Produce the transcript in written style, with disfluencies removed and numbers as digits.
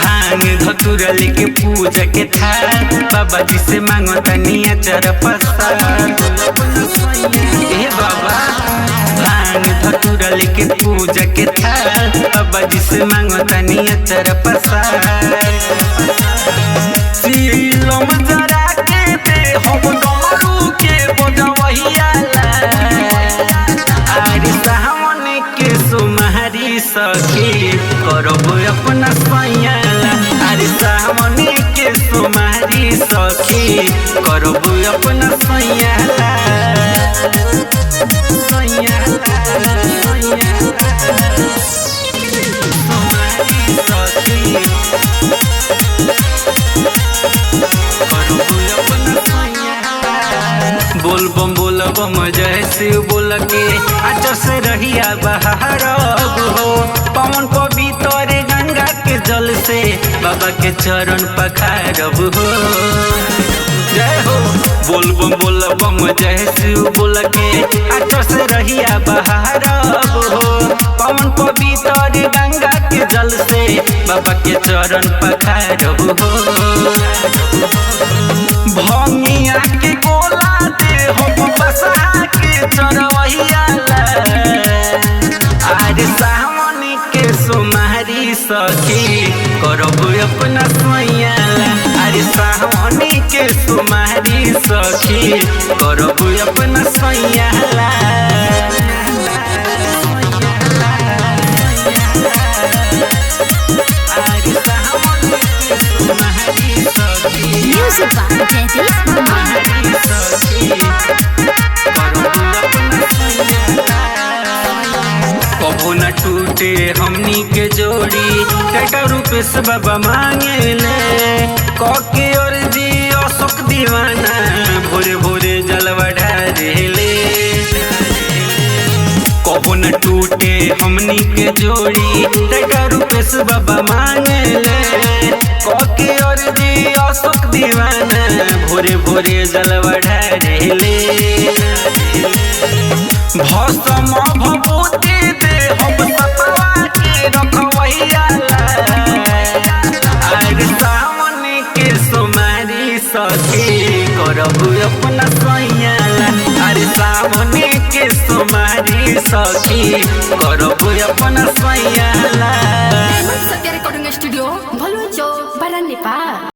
भांग धतुरा लेके पूजा के थाल बाबा जी से मांगो तनिया चर प्रसाद। ए बाबा भांग धतुरा लेके पूजा के थाल बाबा जी से मांगो तनिया चर प्रसाद। सीलम जरा के दे हम डमरू के बजवहिया आरे सावन के सुमहरी सखी करब अपना सैयाला। अरे सावन के सुमहरी सखी करब अपना सैयाला। बोल बम बोल बम जय शिव बोल के आच से रहिया बहार हो पवन पवित्र गंगा के जल से बाबा के चरण पखारब हो। जय हो बोल बम जय शिव बोल के आच से रहिया बहार हो पवन पवित्र गंगा के जल से बाबा के चरण पखारब हो। भंगिया के गोला दे हम बसा के चरवहिया आरे सावन के सुमहरी सखी करब अपना सैयाला। अरे सावन के सुमहरी सखी करब अपना सैयाला। कबो न टूटे हमनी के जोड़ी टाटा रूपेश बाबा मांगे ले कके और जी अशोक दीवाना भोरे भोरे जलवा ढारेले। कबो न टूटे हमनी के जोड़ी टाटा रूपेश बाबा मांगे ले कके और जी अशोक दीवाना भोरे भोरे जलवा ढारेले। भस्म भभूति दे हम सपवा के रखवैया आरे सावन के सुमहरी सखी करब अपना सैयाला। अरे सावन के सुमहरी सखी करब अपना सैयाला। सत्य रिकॉर्डिंग स्टूडियो भलुआ चौक बरानी पा।